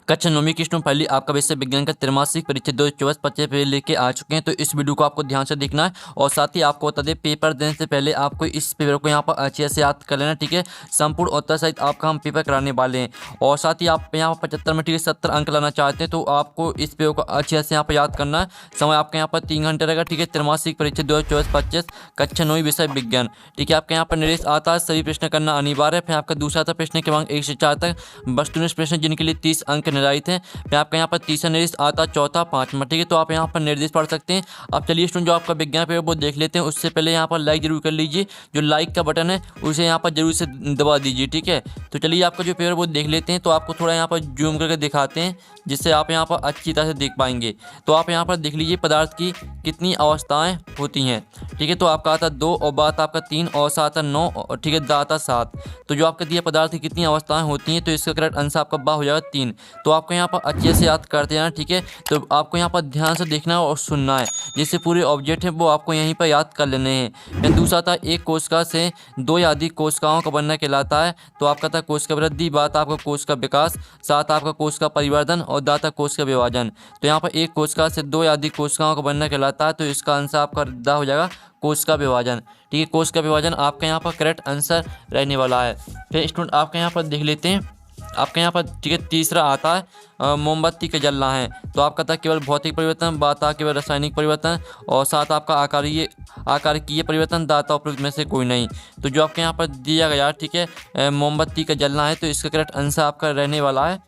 कक्षा 9वीं की स्टूडेंट पहली आपका विषय विज्ञान का त्रैमासिक परीक्षा 2024-25 पे लेके आ चुके हैं। तो इस वीडियो को आपको ध्यान से देखना है और साथ ही आपको बता दें पेपर देने से पहले आपको इस पेपर को यहाँ पर अच्छे से याद कर लेना, ठीक है। संपूर्ण उत्तर सहित आपका हम पेपर कराने वाले हैं और साथ ही आप यहाँ पर 75 में ठीक है 70 अंक लाना चाहते हैं तो आपको इस पेपर को अच्छे से यहाँ पर याद करना है। समय आपके यहाँ पर 3 घंटे रहेगा, ठीक है। त्रैमासिक परीक्षा 2024-25 कक्षा 9वीं विषय विज्ञान, ठीक है। आपके यहाँ पर निर्देश आता है सभी प्रश्न करना अनिवार्य है। फिर आपका दूसरा था प्रश्न क्रमांक 1 से 4 तक वस्तुनिष्ठ प्रश्न जिनके लिए 30 अंक निर्धारित हैं। फिर आपका यहाँ पर तीसरा निर्देश आता है, चौथा, पांचवा, ठीक है। तो आप यहाँ पर निर्देश पढ़ सकते हैं। अब चलिए स्टूडेंट जो आपका विज्ञान पेपर वो देख लेते हैं। उससे पहले यहाँ पर लाइक जरूर कर लीजिए, जो लाइक का बटन है उसे यहाँ पर जरूर से दबा दीजिए, ठीक है। तो चलिए आपका जो पेपर वो देख लेते हैं। तो आपको थोड़ा यहाँ पर जूम करके दिखाते हैं जिससे आप यहाँ पर अच्छी तरह से देख पाएंगे। तो आप यहाँ पर देख लीजिए पदार्थ की कितनी अवस्थाएं होती हैं, ठीक है। तो आपका आता 2 और बात आपका 3 और सात 9, ठीक है, दा आता 7। तो जो आपका दिया पदार्थ की कितनी अवस्थाएं होती हैं तो इसका करेक्ट आंसर आपका बा हो जाएगा 3। तो आपको यहाँ पर अच्छे से याद करते जाना, ठीक है। तो आपको यहाँ पर ध्यान से देखना है और सुनना है, जिससे पूरे ऑब्जेक्ट है वो आपको यहीं पर याद कर लेने हैं। फिर दूसरा था एक कोशिका से 2 या अधिक कोशिकाओं का बनना कहलाता है। तो आपका था कोशिका वृद्धि, बात आपका कोशिका विकास, साथ आपका कोशिका परिवर्धन और दाता कोशिका विभाजन। तो यहाँ पर एक कोशिका से 2 या अधिक कोशिकाओं का बनना कहलाता है। तो इसका आंसर आपका दा हो जाएगा कोशिका विभाजन, ठीक है। कोशिका विभाजन आपका यहाँ पर करेक्ट आंसर रहने वाला है। फिर स्टूडेंट आपके यहाँ पर देख लेते हैं। आपके यहाँ पर ठीक है तीसरा आता है मोमबत्ती के जलना है। तो आपका था केवल भौतिक परिवर्तन, बात था केवल रासायनिक परिवर्तन और साथ आपका आकारिकीय परिवर्तन, दाता उपयुक्त में से कोई नहीं। तो जो आपके यहाँ पर दिया गया, ठीक है, मोमबत्ती का जलना है तो इसका करेक्ट आंसर आपका रहने वाला है।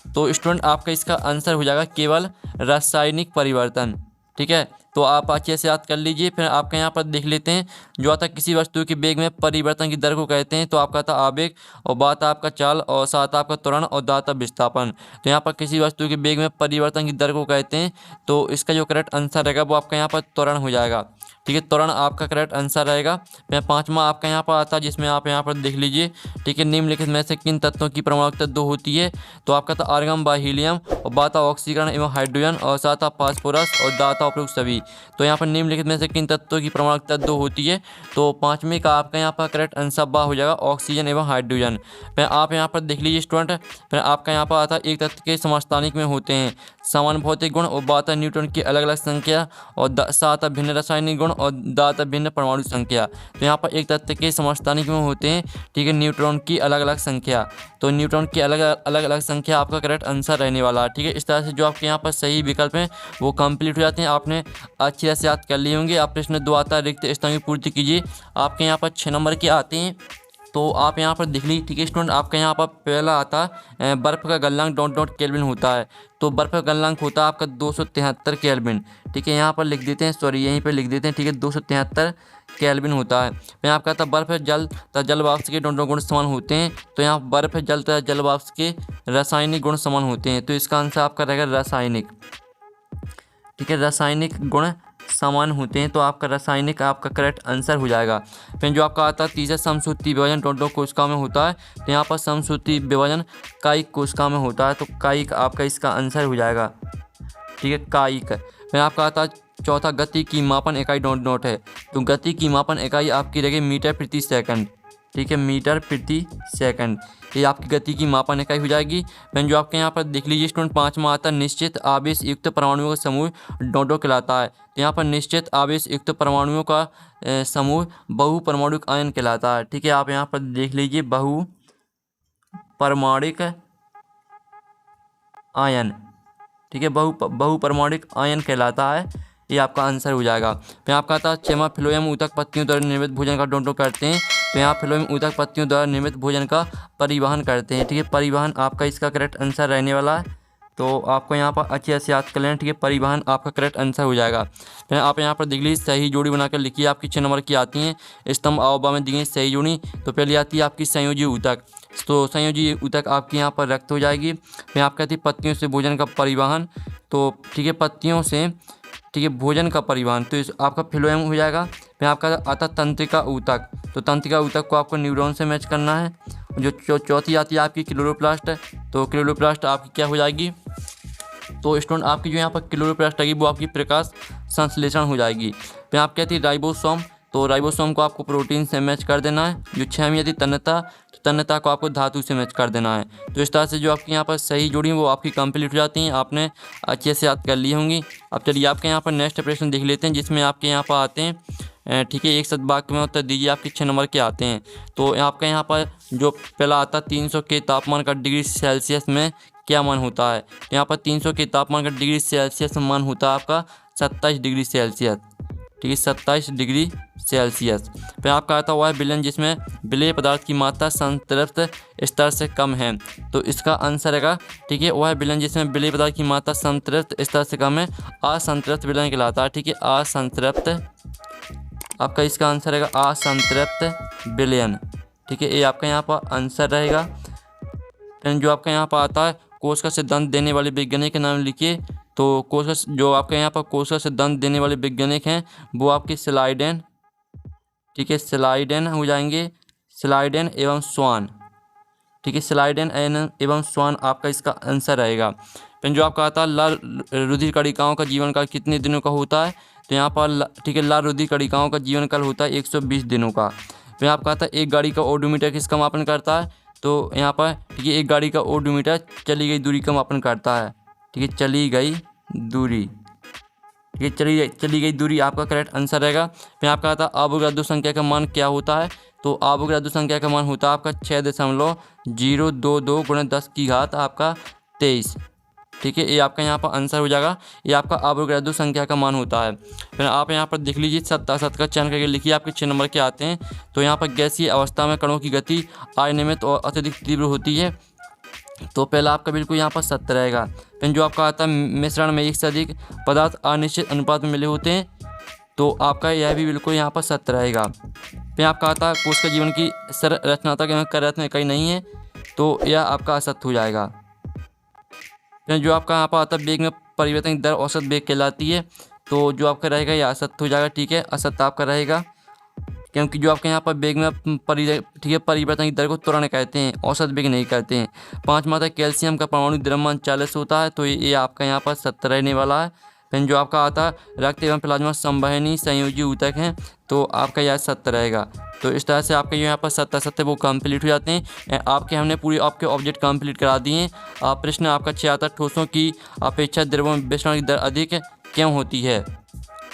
तो स्टूडेंट आपका इसका आंसर हो जाएगा केवल रासायनिक परिवर्तन, ठीक है। तो आप अच्छे से याद कर लीजिए। फिर आपके यहाँ पर देख लेते हैं जो आता किसी वस्तु के वेग में परिवर्तन की दर को कहते हैं। तो आपका था आवेग और बात आपका चाल और साथ आपका त्वरण और दाता विस्थापन। तो यहाँ पर किसी वस्तु के वेग में परिवर्तन की दर को कहते हैं। तो इसका जो करेक्ट आंसर रहेगा वो आपका यहाँ पर त्वरण हो जाएगा, ठीक है। त्वरण आपका करेक्ट आंसर रहेगा। फिर पाँचवा आपका यहाँ पर आता है जिसमें आप यहाँ पर देख लीजिए, ठीक है, निम्नलिखित में से किन तत्वों की परमाणु 2 होती है। तो आपका था आर्गन व हीलियम और बात ऑक्सीकरण एवं हाइड्रोजन और साथ आप फास्फोरस और दाता उपयुक्त सभी। तो यहाँ पर निम्नलिखित में से किन तत्वों की परमाणु 2 होती है। तो पाँचवें का आपका यहाँ पर करेक्ट आंसर बा हो जाएगा ऑक्सीजन एवं हाइड्रोजन। फिर आप यहाँ पर देख लीजिए स्टूडेंट। फिर आपका यहाँ पर आता है एक तत्व के समस्थानिक में होते हैं समान भौतिक गुण और बात न्यूट्रॉन की अलग अलग संख्या और सात भिन्न रासायनिक गुण और दाता भिन्न परमाणु संख्या। तो यहाँ पर एक तत्व के समस्थानिक में होते हैं, ठीक है, न्यूट्रॉन की अलग अलग संख्या। तो न्यूट्रॉन की अलग अलग संख्या आपका करेक्ट आंसर रहने वाला है, ठीक है। इस तरह से जो आपके यहाँ पर सही विकल्प हैं वो कंप्लीट हो जाते हैं। आपने अच्छी तरह से याद कर लिए होंगे। आप प्रश्न 2 आता है रिक्त स्थान की पूर्ति कीजिए। आपके यहाँ पर 6 नंबर के आते हैं। तो आप यहाँ पर देख लीजिए, ठीक है स्टूडेंट। आपका यहाँ पर पहला आता है बर्फ़ का गलनांक डॉट डॉट केल्विन होता है। तो बर्फ़ का गलनांक होता है आपका 273 केल्विन, ठीक है। यहाँ पर लिख देते हैं, सॉरी यहीं पर लिख देते हैं, ठीक है, 273 केल्विन होता है। फिर आपका था बर्फ़ जल तथा जल वाष्प के दोनों गुण समान होते हैं। तो यहाँ बर्फ़ जल तथा जल वाष्प के रासायनिक गुण समान होते हैं। तो इसका आंसर आपका रहेगा रासायनिक, ठीक है, रासायनिक गुण समान होते हैं। तो आपका रासायनिक आपका करेक्ट आंसर हो जाएगा। फिर जो आपका आता है तीसरा समसूत्री विभाजन डॉट डॉट कोशिका में होता है। तो यहाँ पर समसूत्री विभाजन कायिक कोशिका में होता है। तो कायिक आपका इसका आंसर हो जाएगा, ठीक है, कायिक। फिर आपका आता है चौथा गति की मापन इकाई डॉट डॉट है। तो गति की मापन इकाई आपकी रहेगी मीटर प्रति सेकंड, ठीक है, मीटर प्रति सेकंड। ये आपकी गति की मापन इकाई हो जाएगी। फिर जो आपके यहाँ पर देख लीजिए स्टूडेंट पाँचवा आता है निश्चित आवेश युक्त परमाणुओं का समूह डोडो कहलाता है। तो यहाँ पर निश्चित आवेश युक्त परमाणुओं का समूह बहुपरमाणुक आयन कहलाता है, ठीक है। आप यहाँ पर देख लीजिए बहुपरमाणुक आयन, ठीक है, बहुपरमाणुक आयन कहलाता है। ये आपका आंसर हो जाएगा। फिर आपका आता है 6वां फ्लोएम ऊतक पत्तियों द्वारा निर्मित भोजन का डोडो करते हैं। तो यहाँ फ्लोएम ऊतक पत्तियों द्वारा निर्मित भोजन का परिवहन करते हैं, ठीक है। परिवहन आपका इसका करेक्ट आंसर रहने वाला है। तो आपको यहाँ पर अच्छे से याद कर लेना, ठीक है, परिवहन आपका करेक्ट आंसर हो जाएगा। फिर आप यहाँ पर देख लीजिए सही जोड़ी बनाकर लिखिए। आपकी 6 नंबर की आती हैं स्तंभ अवयव में दी गई सही जोड़ी। तो पहले आती है आपकी संयोजी ऊतक। तो संयोजी ऊतक आपकी यहाँ पर रक्त हो जाएगी। फिर आप कहती है पत्तियों से भोजन का परिवहन। तो ठीक है, पत्तियों से, ठीक है, भोजन का परिवहन। तो इस आपका फ्लोएम हो जाएगा। फिर आपका आता तंत्रिका ऊतक। तो तंत्रिका ऊतक को आपको न्यूरॉन से मैच करना है। जो चौथी आती है आपकी क्लोरोप्लास्ट। तो क्लोरोप्लास्ट आपकी क्या हो जाएगी। तो स्टूडेंट आपकी जो यहाँ पर क्लोरोप्लास्ट आएगी वो आपकी प्रकाश संश्लेषण हो जाएगी। फिर आप कहती है राइबोसोम। तो राइबोसोम को आपको प्रोटीन से मैच कर देना है। जो 6वीं आती तन्यता, तो तन्यता को आपको धातु से मैच कर देना है। तो इस तरह से जो आपकी यहाँ पर सही जोड़ी वो आपकी कंप्लीट हो जाती हैं, आपने अच्छे से याद कर ली होंगी। अब चलिए आपके यहाँ पर नेक्स्ट प्रश्न देख लेते हैं, जिसमें आपके यहाँ पर आते हैं, ठीक है, एक शब्द वाक्य में उत्तर दीजिए, आपके 6 नंबर के आते हैं। तो आपके यहाँ पर जो पहला आता है 300 के तापमान का डिग्री सेल्सियस में क्या मान होता है। तो यहाँ पर 300 के तापमान का डिग्री सेल्सियस मान होता है आपका 27 डिग्री सेल्सियस, ठीक है, 27 डिग्री सेल्सियस। फिर आपका आता हुआ है विलयन, जिसमें विलेय पदार्थ की मात्रा संतृप्त स्तर से कम है। तो इसका आंसर रहेगा, ठीक है, वह है विलयन जिसमें विलेय पदार्थ की मात्रा संतृप्त स्तर से कम है, असंतृप्त विलयन कहलाता है, ठीक है, असंतृप्त। आपका इसका आंसर रहेगा असंतृप्त विलयन, ठीक है, ये आपका यहाँ पर आंसर रहेगा। फिर जो आपका यहाँ पर आता है कोश का सिद्धांत देने वाले वैज्ञानिक के नाम लिखिए। तो कोश का जो आपके यहाँ पर कोश का सिद्धांत देने वाले वैज्ञानिक हैं वो आपके स्लाइडेन, ठीक है, स्लाइडेन हो जाएंगे, स्लाइडेन एवं स्वान, ठीक है, स्लाइडेन एवं स्वान आपका इसका आंसर रहेगा। फिर जो आपका आता है लाल रुधिर कणिकाओं का जीवन काल कितने दिनों का होता है। तो यहाँ पर ठीक है, लाल रुधिर कणिकाओं का जीवन काल होता है 120 दिनों का। फिर आपका आता है एक गाड़ी का ओडोमीटर किसका मापन करता है। तो यहाँ पर ठीक है, एक गाड़ी का ओडोमीटर चली गई दूरी का मापन करता है, ठीक है, चली गई दूरी, ठीक है, चली गई दूरी आपका करेक्ट आंसर रहेगा। फिर आपका आता है अवोगाद्रो संख्या का मान क्या होता है। तो अवोगाद्रो संख्या का मान होता है आपका 6.022 गुणा 10 की घात आपका 23, ठीक है, ये आपका यहाँ पर आंसर हो जाएगा। ये आपका अवोगाद्रो संख्या का मान होता है। फिर आप यहाँ पर देख लीजिए 7 का चयन करके लिखिए, आपके 6 नंबर के आते हैं। तो यहाँ पर गैसीय अवस्था में कणों की गति अनियमित और अत्यधिक तीव्र होती है। तो पहला आपका बिल्कुल यहाँ पर सत्य रहेगा। फिर जो आपका आता है मिश्रण में एक से अधिक पदार्थ अनिश्चित अनुपात में मिले होते हैं। तो आपका यह भी बिल्कुल यहाँ पर सत्य रहेगा। फिर आपका आता है कोश का जीवन की संरचनात्मक एवं कार्यात्मक इकाई नहीं है। तो यह आपका असत्य हो जाएगा। फिर जो आपका यहाँ पर आता है वेग में परिवर्तन की दर औसत वेग कहलाती है। तो जो आपका रहेगा यह असत्य हो जाएगा, ठीक है, असत्य आपका रहेगा, क्योंकि जो आपके यहाँ पर वेग में ठीक है परिवर्तन की दर को त्वरण कहते हैं, औसत वेग नहीं कहते हैं। 5 मात्रा कैल्शियम का परमाणु द्रव्यमान 40 होता है। तो ये आपका यहाँ पर सत्य रहने वाला है। फिर जो आपका आता है रक्त एवं प्लाज्मा संवहनी संयोजी ऊतक हैं। तो आपका यह सत्य रहेगा। तो इस तरह से आपके यहाँ पर सत्य वो कंप्लीट हो जाते हैं। आपके हमने पूरी आपके ऑब्जेक्ट कंप्लीट करा दिए हैं। प्रश्न आपका 6 आता है ठोसों की अपेक्षा द्रव्यों में विसरण की दर अधिक क्यों होती है।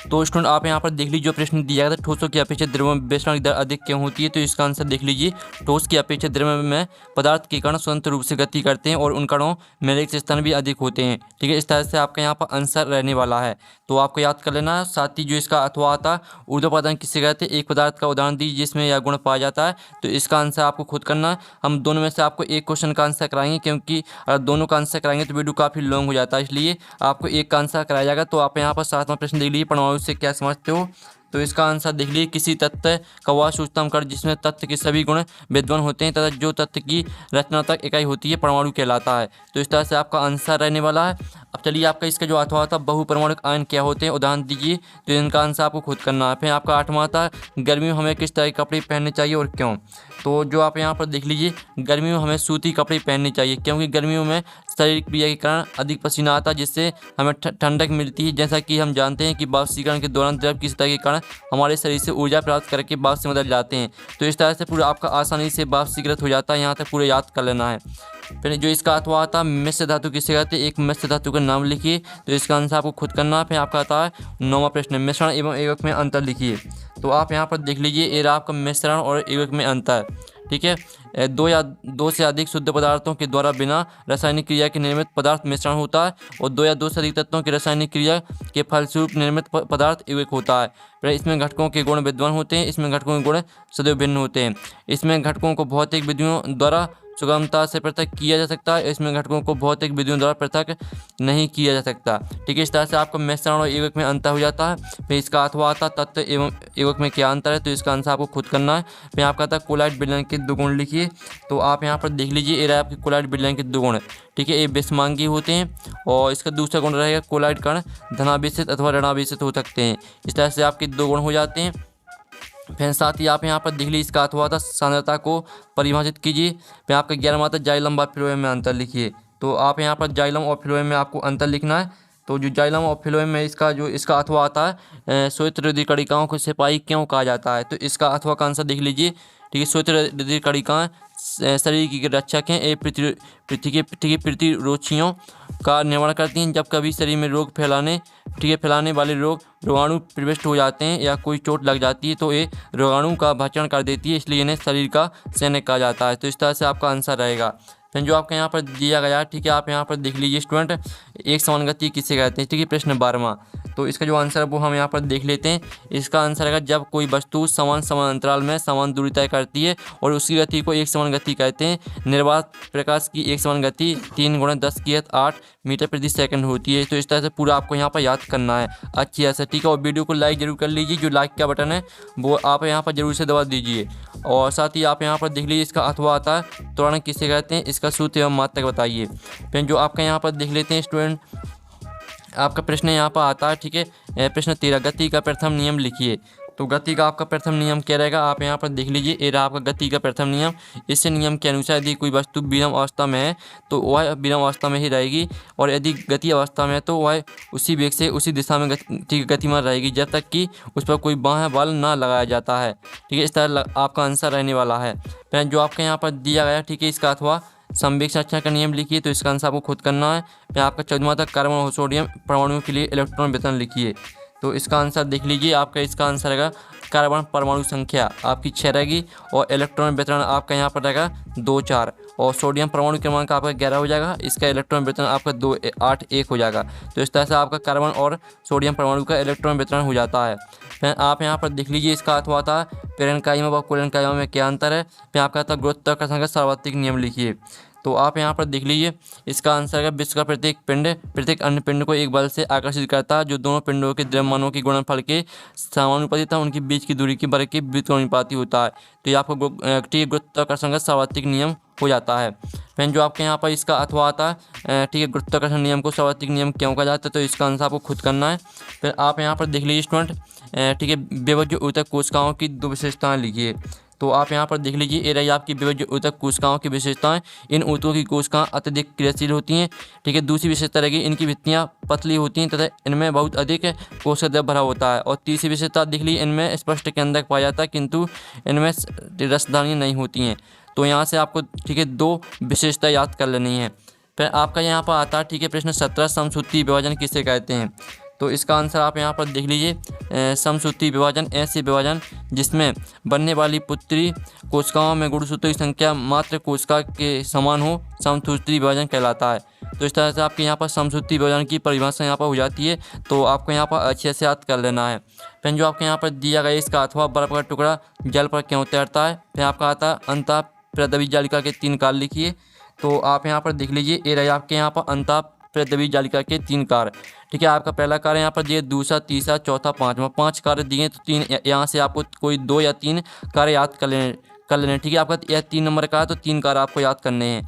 तो स्टूडेंट आप यहाँ पर देख लीजिए, जो प्रश्न दिया गया था ठोसों की अपेक्षा द्रव्यों में विसरण की दर अधिक क्यों होती है। तो इसका आंसर देख लीजिए, ठोस की अपेक्षा द्रव्यों में पदार्थ के कण स्वतंत्र रूप से गति करते हैं और उन कणों में रिक्त स्थान भी अधिक होते हैं, ठीक है। इस तरह से आपका यहाँ पर आंसर रहने वाला है। तो आपको याद कर लेना। साथ ही जो इसका अथवा आता ऊर्ध्वपातन किससे कहते हैं, एक पदार्थ का उदाहरण दीजिए जिसमें यह गुण पाया जाता है। तो इसका आंसर आपको खुद करना है। हम दोनों में से आपको एक क्वेश्चन का आंसर कराएंगे, क्योंकि अगर दोनों का आंसर कराएंगे तो वीडियो काफ़ी लॉन्ग हो जाता है, इसलिए आपको एक का आंसर कराया जाएगा। तो आप यहाँ पर 7वां प्रश्न देख लीजिए, परमाणु से क्या समझते हो। तो इसका आंसर देख लीजिए, किसी तत्व का वह सूक्ष्मतम कण जिसमें तत्व के सभी गुण विद्यमान होते हैं तथा जो तत्व की रचनात्मक इकाई होती है परमाणु कहलाता है। तो इस तरह से आपका आंसर रहने वाला है। अब चलिए आपका इसका जो अथवा था बहुपरमाणुक आयन क्या होते हैं, उदाहरण दीजिए। तो इनका आंसर आपको खुद करना है। फिर आपका 8वां था गर्मियों में हमें किस तरह के कपड़े पहनने चाहिए और क्यों। तो जो आप यहाँ पर देख लीजिए, गर्मियों में हमें सूती कपड़े पहनने चाहिए, क्योंकि गर्मियों में शारीरिक क्रिया के कारण अधिक पसीना आता है, जिससे हमें ठंडक मिलती है। जैसा कि हम जानते हैं कि वाष्पीकरण के दौरान द्रव किसी तरह के कारण हमारे शरीर से ऊर्जा प्राप्त करके वाष्प से बदल जाते हैं। तो इस तरह से पूरा आपका आसानी से वाष्पीकृत हो जाता है। यहाँ तक पूरे याद कर लेना है। फिर जो इसका अथवा आता है मिश्र धातु किसे कहते हैं, एक मिश्र धातु का नाम लिखिए। तो इसका आंसर आपको खुद करना है। फिर आपका आता है 9वां प्रश्न, मिश्रण एवं एकक में अंतर लिखिए। तो आप यहाँ पर देख लीजिए, ये रहा आपका मिश्रण और एकक में अंतर, ठीक है। दो से अधिक शुद्ध पदार्थों के द्वारा बिना रासायनिक क्रिया के निर्मित पदार्थ मिश्रण होता है, और 2 या 2 से अधिक तत्वों की रासायनिक क्रिया के फलस्वरूप निर्मित पदार्थ एकक होता है। फिर इसमें घटकों के गुण विद्यमान होते हैं, इसमें घटकों के गुण सदैव भिन्न होते हैं। इसमें घटकों को भौतिक विधियों द्वारा सुगमता से पृथक किया जा सकता है, इसमें घटकों को भौतिक विधियों द्वारा पृथक नहीं किया जा सकता, ठीक है। इस तरह से आपका मिश्रण और एकक में अंतर हो जाता है। फिर इसका अथवा आता तत्व एवं एकक में क्या अंतर है। तो इसका आंसर आपको खुद करना है। फिर आपका आता है कोलाइड विलयन के 2 गुण लिखिए। तो आप यहाँ पर देख लीजिए, ये रहा आपके कोलाइड विलयन के 2 गुण, ठीक है। ये विषमांगी होते हैं, और इसका दूसरा गुण रहेगा कोलाइड कण धनावेशित अथवा ऋणावेशित हो सकते हैं। इस तरह से आपके 2 गुण हो जाते हैं। फिर साथ ही आप यहाँ पर देख लीजिए, इसका अथवा था सांद्रता को परिभाषित कीजिए। फिर आपका 11वां था जाइलम व फ्लोएम में अंतर लिखिए। तो आप यहाँ पर जाइलम और फ्लोएम में आपको अंतर लिखना है। तो जो जाइलम और फिलोएम में इसका अथवा आता है, श्वेत हृदय कणिकाओं को सिपाही क्यों कहा जाता है? तो इसका अथवा का आंसर देख लीजिए। ठीक है, श्वेत हृदय कणिकाएं शरीर की रक्षक हैं। ये प्रतिरोधियों का निर्माण करती हैं। जब कभी शरीर में रोग फैलाने वाले रोगाणु प्रविष्ट हो जाते हैं या कोई चोट लग जाती है तो ये रोगाणु का भक्षण कर देती है, इसलिए इन्हें शरीर का सैनिक कहा जाता है। तो इस तरह से आपका आंसर रहेगा। फिर जो आपका यहाँ पर दिया गया, ठीक है, आप यहाँ पर देख लीजिए स्टूडेंट, एक समान गति किसे कहते हैं? ठीक है, प्रश्न 12वां। तो इसका जो आंसर है वो हम यहाँ पर देख लेते हैं। इसका आंसर है जब कोई वस्तु समान अंतराल में समान दूरी तय करती है और उसकी गति को एक समान गति कहते हैं। निर्वात प्रकाश की एक समान गति 3 × 10⁸ मीटर प्रति सेकंड होती है। तो इस तरह से पूरा आपको यहाँ पर याद करना है अच्छी तरह से। ठीक है, और वीडियो को लाइक जरूर कर लीजिए। जो लाइक का बटन है वो आप यहाँ पर जरूर से दबा दीजिए। और साथ ही आप यहाँ पर देख लीजिए इसका अथवा आता है त्वरण किसे कहते हैं? इसका सूत्र एवं मात्रक बताइए। फिर जो आपका यहाँ पर देख लेते हैं स्टूडेंट, आपका प्रश्न यहाँ पर आता है। ठीक है, प्रश्न 13, गति का प्रथम नियम लिखिए। तो गति का आपका प्रथम नियम क्या रहेगा? आप यहाँ पर देख लीजिए, ये रहा आपका गति का प्रथम नियम। इस नियम के अनुसार यदि कोई वस्तु विराम अवस्था में है तो वह विराम अवस्था में ही रहेगी, और यदि गति अवस्था में है तो वह उसी वेग से उसी दिशा में गतिमान रहेगी जब तक कि उस पर कोई बाह्य बल ना लगाया जाता है। ठीक है, इस तरह आपका आंसर रहने वाला है। फिर जो आपका यहाँ पर दिया गया, ठीक है, इसका अथवा संवेग संरक्षण का नियम लिखिए। तो इसका आंसर आपको खुद करना है। फिर आपका 14वां तक कार्बन और सोडियम परमाणुओं के लिए इलेक्ट्रॉन वितरण लिखिए। तो इसका आंसर देख लीजिए, आपका इसका आंसर रहेगा कार्बन परमाणु संख्या आपकी 6 रहेगी, और इलेक्ट्रॉन वितरण आपका यहाँ पर रहेगा 2 4, और सोडियम परमाणु क्रमांक आपका 11 हो जाएगा। इसका इलेक्ट्रॉन वितरण आपका 2 8 1 हो जाएगा। तो इस तरह से आपका कार्बन और सोडियम परमाणु का इलेक्ट्रॉन वितरण हो जाता है। फिर आप यहाँ पर देख लीजिए इसका अथवा था पेरेनकाइमा व कोलेनकाइमा में क्या अंतर है। फिर आपका था गुरुत्वाकर्षण का सार्वत्रिक नियम लिखिए। तो आप यहाँ पर देख लीजिए इसका आंसर है विश्व का प्रत्येक अन्य पिंड को एक बल से आकर्षित करता है जो दोनों पिंडों के द्रव्यमानों के गुणनफल के समानुपाती था उनके बीच की दूरी के वर्ग के व्युत्क्रमानुपाती होता है। तो ये आपको गुरुत्वाकर्षण का सार्वत्रिक नियम हो जाता है। फिर जो आपके यहाँ पर इसका अथवा आता है, ठीक है, गुरुत्वाकर्षण नियम को सार्वत्रिक नियम क्यों कहा जाता है? तो इसका आंसर आपको खुद करना है। फिर आप यहाँ पर देख लीजिए स्टूडेंट, ठीक है, विभज्य ऊतक कोशिकाओं की 2 विशेषताएँ लिखिए। तो आप यहाँ पर देख लीजिए, ये रही आपकी विभज्य ऊतक कोशिकाओं की विशेषताएं। इन ऊतकों की कोशिकाएं अत्यधिक क्रियाशील होती हैं। ठीक है, दूसरी विशेषता रहेगी इनकी भित्तियाँ पतली होती हैं तथा इनमें बहुत अधिक कोशिका द्रव्य भरा होता है। और तीसरी विशेषता देख लीजिए, इनमें स्पष्ट केंद्रक पाया जाता है किंतु इनमें रसधानियाँ नहीं होती हैं। तो यहाँ से आपको, ठीक है, 2 विशेषता याद कर लेनी है। फिर आपका यहाँ पर आता है, ठीक है, प्रश्न 17, समसूत्री विभाजन किसे कहते हैं? तो इसका आंसर आप यहाँ पर देख लीजिए, समसूत्री विभाजन ऐसे विभाजन जिसमें बनने वाली पुत्री कोशिकाओं में गुणसूत्रों की संख्या मात्र कोशिका के समान हो, समसूत्री विभाजन कहलाता है। तो इस तरह से आपके यहाँ पर समसूत्री विभाजन की परिभाषा यहाँ पर हो जाती है। तो आपको यहाँ पर अच्छे से याद कर लेना है। फिर जो आपके यहाँ पर दिया गया इसका अथवा बर्फ का टुकड़ा जल पर क्यों तैरता है? फिर आपका आता है अंतः प्रदवी जालिका के 3 कार्य लिखिए। तो आप यहाँ पर देख लीजिए, ये रहे आपके यहाँ पर अंतः प्रदवी जालिका के 3 कार्य। ठीक है, आपका पहला कार्य यहाँ पर दिए, दूसरा, तीसरा, चौथा, 5वां, 5 कार्य दिए। तो 3 यहाँ से आपको कोई 2 या 3 कार्य याद कर लेने। ठीक है, आपका यह 3 नंबर का है तो 3 कार्य आपको याद करने हैं।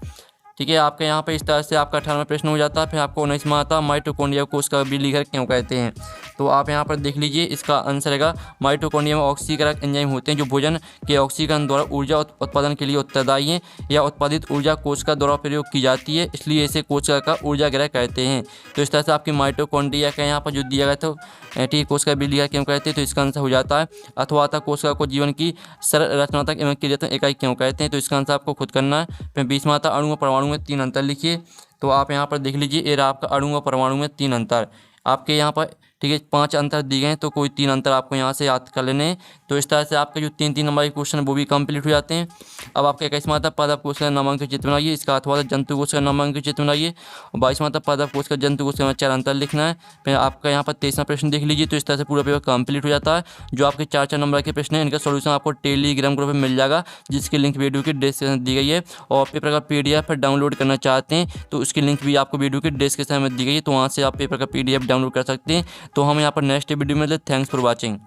ठीक है, आपके यहाँ पे इस तरह से आपका 18वां प्रश्न हो जाता है। फिर आपको 19वां आता है माइटोकॉन्ड्रिया को कोशिका बिलीघर क्यों कहते हैं? तो आप यहाँ पर देख लीजिए, इसका आंसर रहेगा माइटोकॉन्ड्रिया में ऑक्सीकरण एंजाइम होते हैं जो भोजन के ऑक्सीकरण द्वारा ऊर्जा उत्पादन के लिए उत्तरदायी हैं। या उत्पादित ऊर्जा कोशिका द्वारा प्रयोग की जाती है, इसलिए इसे कोशिका का ऊर्जा ग्रह कहते हैं। तो इस तरह से आपकी माइटोकॉन्ड्रिया का यहाँ पर जो दिया गया था, ठीक है, कोशिका बिलीघर क्यों कहते हैं? तो इसका आंसर हो जाता है अथवा कोशिका को जीवन की सरल रचनात्मक एवं क्रियात्मक इकाई क्यों कहते हैं? तो इसका आंसर आपको खुद करना है। फिर 20वां आता अणु व परमाणु में 3 अंतर लिखिए। तो आप यहाँ पर देख लीजिए, ये रहा आपका अणु व परमाणु में 3 अंतर। आपके यहाँ पर, ठीक है, 5 अंतर दिए गए हैं तो कोई 3 अंतर आपको यहाँ से याद कर लेने हैं। तो इस तरह से आपके जो 3 नंबर के क्वेश्चन वो भी कंप्लीट हो जाते हैं। अब आपका 21वां आता पादप कोशिका नामांक चित्र बनाइए। इसका अथवा जंतु कोशिका नामांक चित्र बनाइए। और 22वां आता पादप कोशिका जंतु कोशिका में 4 अंतर लिखना है। फिर आपका यहाँ पर 23वां प्रश्न देख लीजिए। तो इस तरह से पूरा पेपर कंप्लीट हो जाता है। जो आपके 4 नंबर के प्रश्न हैं इनका सोल्यूशन आपको टेलीग्राम ग्रुप में मिल जाएगा, जिसकी लिंक वीडियो की डिस्क्रिप्शन दी गई है। और पेपर का PDF डाउनलोड करना चाहते हैं तो उसकी लिंक भी आपको वीडियो की डिस्क्रिप्शन में दी गई है, तो वहाँ से आप पेपर का PDF डाउनलोड कर सकते हैं। तो हम यहाँ पर नेक्स्ट वीडियो में। Thanks for watching.